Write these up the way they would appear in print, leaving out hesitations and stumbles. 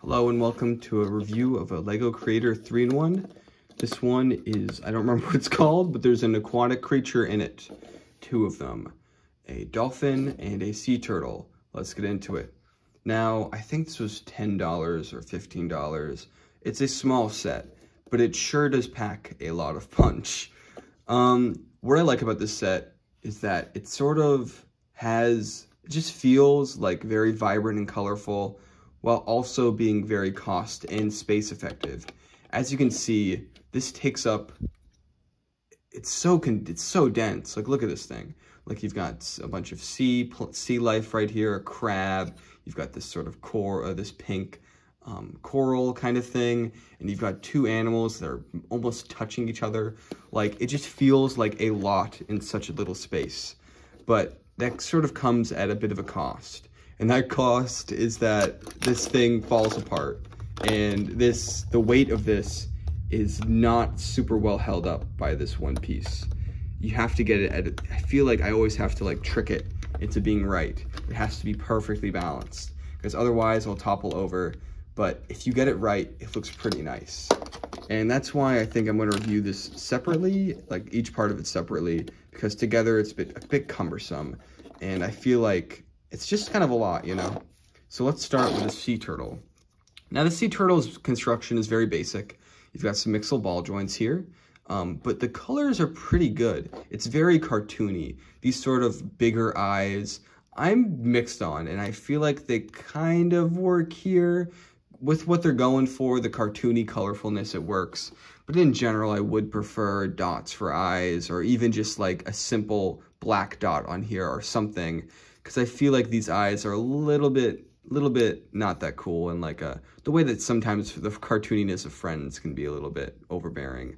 Hello and welcome to a review of a Lego Creator 3-in-1. This one is, I don't remember what it's called, but there's an aquatic creature in it. Two of them. A dolphin and a sea turtle. Let's get into it. Now, I think this was $10 or $15. It's a small set, but it sure does pack a lot of punch. What I like about this set is that it sort of has, it just feels like very vibrant and colorful, while also being very cost and space effective. As you can see, this takes up, it's so dense. Like, look at this thing. Like, you've got a bunch of sea life right here, a crab. You've got this sort of this pink coral kind of thing. And you've got two animals that are almost touching each other. Like, it just feels like a lot in such a little space. But that sort of comes at a bit of a cost. And that cost is that this thing falls apart. And the weight of this is not super well held up by this one piece. You have to get it I feel like I always have to like trick it into being right. It has to be perfectly balanced, because otherwise it'll topple over. But if you get it right, it looks pretty nice. And that's why I think I'm gonna review this separately, like each part of it separately, because together it's a bit cumbersome. And I feel like it's just kind of a lot, you know? So let's start with the sea turtle. Now the sea turtle's construction is very basic. You've got some mixel ball joints here, but the colors are pretty good. It's very cartoony. These sort of bigger eyes, I'm mixed on, and I feel like they kind of work here. With what they're going for, the cartoony colorfulness, it works. But in general, I would prefer dots for eyes, or even just like a simple black dot on here or something. Because I feel like these eyes are a little bit not that cool, and like the way that sometimes the cartooniness of Friends can be a little bit overbearing.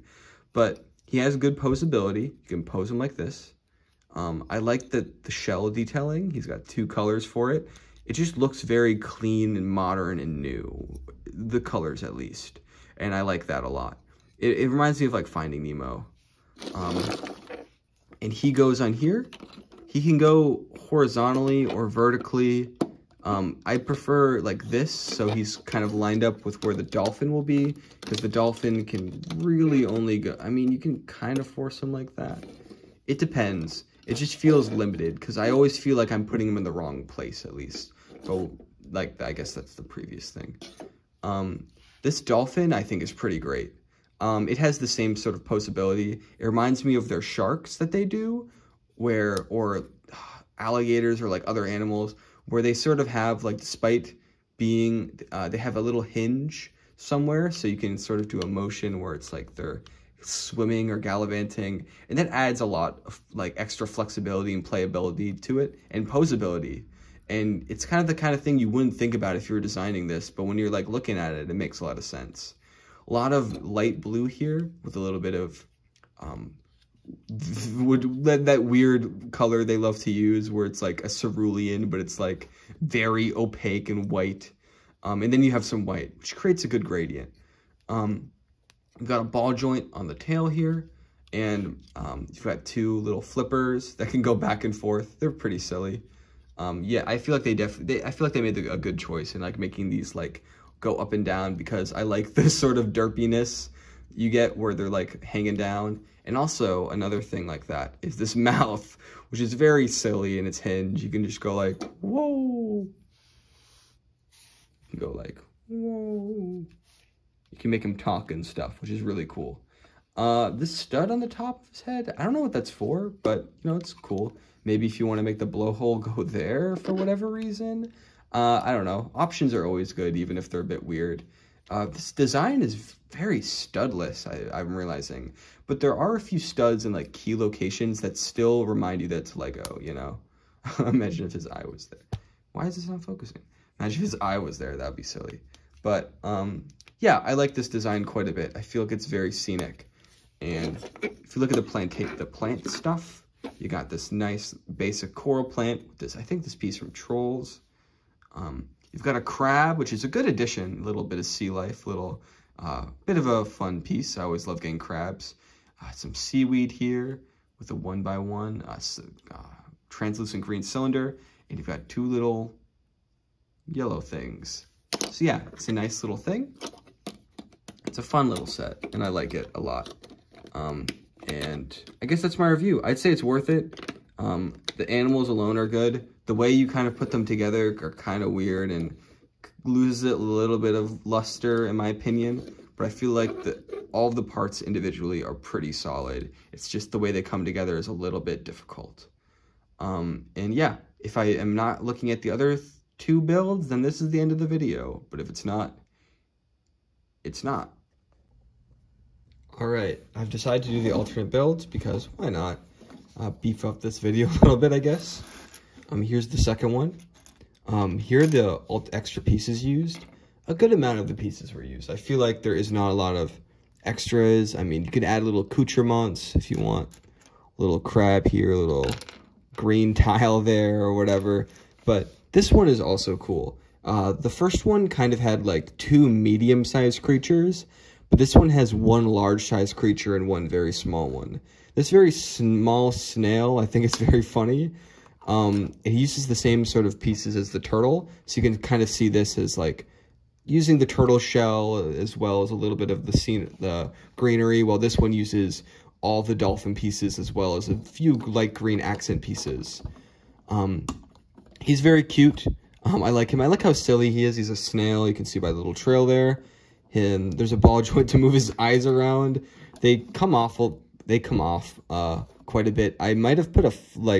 But he has good posability. You can pose him like this. I like the shell detailing. He's got two colors for it. It just looks very clean and modern and new, the colors at least. And I like that a lot. It reminds me of like Finding Nemo. And he goes on here. He can go horizontally or vertically. I prefer like this, so he's kind of lined up with where the dolphin will be, because the dolphin can really only go, I mean, you can kind of force him like that. It depends. It just feels limited, because I always feel like I'm putting him in the wrong place, at least. So, like, I guess that's the previous thing. This dolphin, I think, is pretty great. It has the same sort of posability. It reminds me of their sharks that they do, or alligators or like other animals, where they sort of have, like, despite being, they have a little hinge somewhere, so you can sort of do a motion where it's like they're swimming or gallivanting, and that adds a lot of like extra flexibility and playability to it, and posability. And it's kind of thing you wouldn't think about if you were designing this, but when you're like looking at it, it makes a lot of sense. A lot of light blue here with a little bit of that weird color they love to use, where it's like a cerulean, but it's like very opaque and white. And then you have some white, which creates a good gradient. You've got a ball joint on the tail here, and you've got two little flippers that can go back and forth. They're pretty silly. Yeah, I feel like I feel like they made a good choice in like making these like go up and down, because I like this sort of derpiness you get where they're like hanging down. And also another thing like that is this mouth, which is very silly in its hinge. You can just go like, whoa. You can go like, whoa. You can make him talk and stuff, which is really cool. This stud on the top of his head, I don't know what that's for, but you know, it's cool. Maybe if you want to make the blowhole go there for whatever reason. I don't know. Options are always good, even if they're a bit weird. This design is very studless, I'm realizing. But there are a few studs in like key locations that still remind you that it's Lego, you know? Imagine if his eye was there. Why is this not focusing? Imagine if his eye was there, that'd be silly. But yeah, I like this design quite a bit. I feel like it's very scenic. And if you look at the plant stuff, you got this nice basic coral plant with this, I think this piece from Trolls. You've got a crab, which is a good addition, a little bit of sea life, little bit of a fun piece. I always love getting crabs. Some seaweed here with a 1x1 translucent green cylinder, and you've got two little yellow things. So yeah, it's a nice little thing. It's a fun little set, and I like it a lot. And I guess that's my review. I'd say it's worth it. The animals alone are good. The way you kind of put them together are kind of weird and loses it a little bit of luster, in my opinion. But I feel like all of the parts individually are pretty solid. It's just the way they come together is a little bit difficult. And yeah, if I am not looking at the other two builds, then this is the end of the video. But if it's not, it's not. All right, I've decided to do the alternate builds because why not? Beef up this video a little bit, I guess. Here's the second one. Here are the extra pieces used. A good amount of the pieces were used. I feel like there is not a lot of extras. I mean, you could add little accoutrements if you want. A little crab here, a little green tile there or whatever. But this one is also cool. The first one kind of had like two medium-sized creatures, but this one has one large-sized creature and one very small one. This very small snail, I think it's very funny. It uses the same sort of pieces as the turtle, so you can kind of see this as like using the turtle shell as well as a little bit of the greenery, while this one uses all the dolphin pieces as well as a few light green accent pieces. He's very cute. I like him. I like how silly he is. He's a snail. You can see by the little trail there. There's a ball joint to move his eyes around. They come off quite a bit. I might have put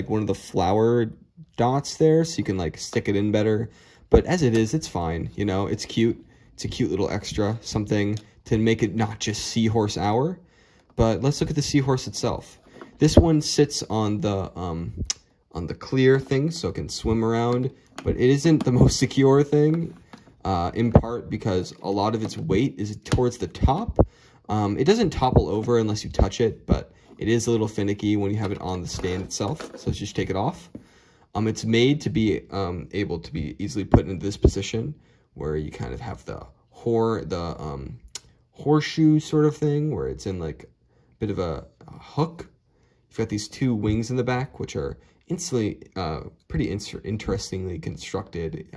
one of the flower dots there so you can like stick it in better. But as it is, it's fine. You know, it's cute. It's a cute little extra, something to make it not just seahorse hour. But let's look at the seahorse itself. This one sits on the clear thing, so it can swim around. But it isn't the most secure thing, in part because a lot of its weight is towards the top. It doesn't topple over unless you touch it, but it is a little finicky when you have it on the stand itself. So let's just take it off. It's made to be able to be easily put into this position where you kind of have the horseshoe sort of thing where it's in like a bit of a hook. You've got these two wings in the back, which are instantly pretty interestingly constructed,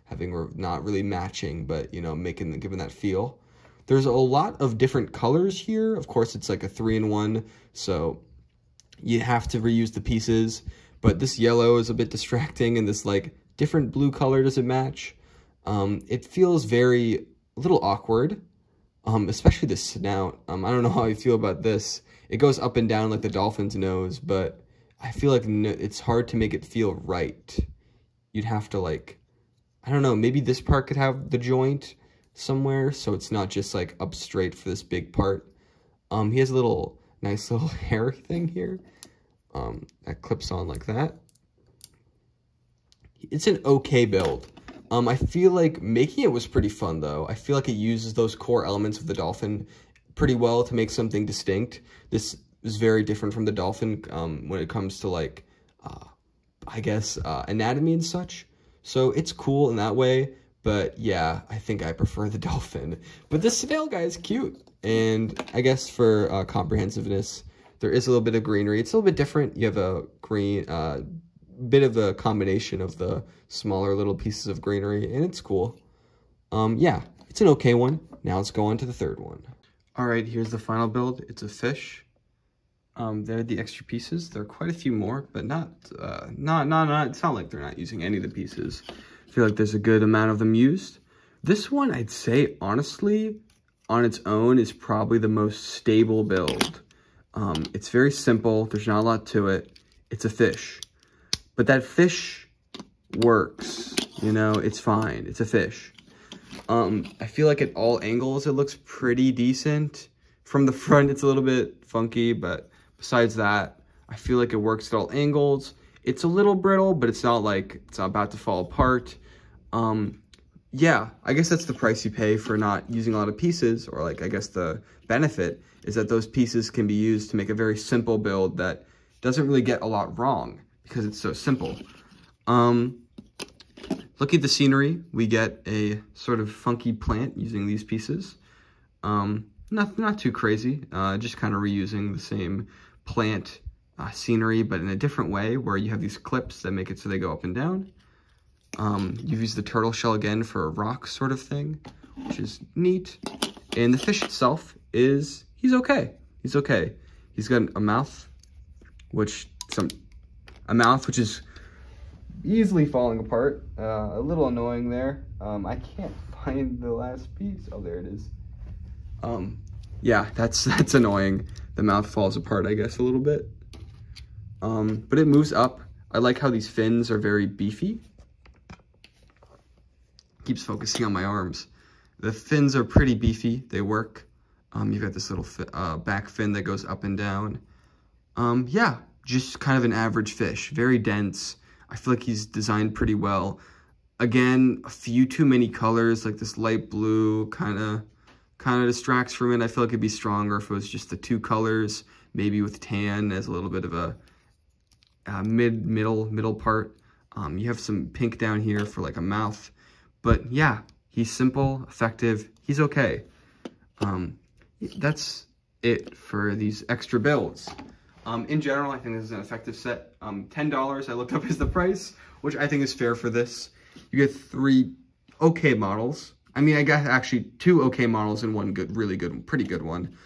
having not really matching, but you know, giving that feel. There's a lot of different colors here. Of course, it's like a 3-in-1, so you have to reuse the pieces. But this yellow is a bit distracting, and this like different blue color doesn't match. It feels a little awkward, especially the snout. I don't know how I feel about this. It goes up and down like the dolphin's nose, but I feel like it's hard to make it feel right. You'd have to like, I don't know, maybe this part could have the joint somewhere, so it's not just like up straight for this big part. He has a nice little hair thing here. That clips on like that. It's an okay build. I feel like making it was pretty fun though. I feel like it uses those core elements of the dolphin pretty well to make something distinct. This is very different from the dolphin when it comes to like, I guess, anatomy and such. So it's cool in that way, but yeah, I think I prefer the dolphin. But this snail guy is cute, and I guess for comprehensiveness, there is a little bit of greenery. It's a little bit different. You have a green, bit of a combination of the smaller little pieces of greenery, and it's cool. Yeah, it's an okay one. Now let's go on to the third one. All right, here's the final build. It's a fish. They're the extra pieces. There are quite a few more, but it's not like they're not using any of the pieces. I feel like there's a good amount of them used. This one, I'd say, honestly, on its own, is probably the most stable build. It's very simple. There's not a lot to it. It's a fish. But that fish works, you know, it's fine. It's a fish. I feel like at all angles, it looks pretty decent. From the front, it's a little bit funky, but besides that, I feel like it works at all angles. It's a little brittle, but it's not like it's about to fall apart. Yeah, I guess that's the price you pay for not using a lot of pieces, or like, I guess the benefit is that those pieces can be used to make a very simple build that doesn't really get a lot wrong because it's so simple. Looking at the scenery, we get a sort of funky plant using these pieces. Not too crazy, just kind of reusing the same plant scenery, but in a different way, where you have these clips that make it so they go up and down. You've used the turtle shell again for a rock sort of thing, which is neat. And the fish itself is, he's okay. He's okay. He's got a mouth, which is easily falling apart. A little annoying there. I can't find the last piece. Oh, there it is. Yeah, that's annoying. The mouth falls apart, I guess, a little bit. But it moves up. I like how these fins are very beefy. Keeps focusing on my arms. The fins are pretty beefy. They work. You've got this little back fin that goes up and down. Yeah, just kind of an average fish. Very dense. I feel like he's designed pretty well. Again, a few too many colors, like this light blue kind of distracts from it. I feel like it'd be stronger if it was just the two colors, maybe with tan as a little bit of a middle part. You have some pink down here for like a mouth. But yeah, he's simple, effective, he's okay. That's it for these extra builds. In general, I think this is an effective set. $10 I looked up is the price, which I think is fair for this. You get 3 okay models. I mean, I got actually 2 okay models and one good, really good, pretty good one.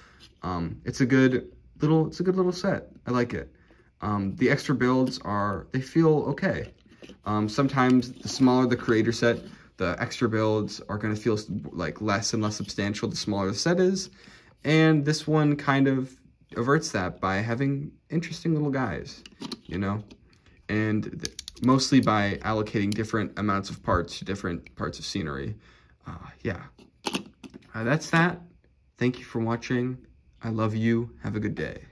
It's a good little set. I like it. The extra builds they feel okay. Sometimes the smaller the creator set, the extra builds are going to feel like less and less substantial the smaller the set is. And this one kind of averts that by having interesting little guys, you know? And mostly by allocating different amounts of parts to different parts of scenery. Yeah. That's that. Thank you for watching. I love you. Have a good day.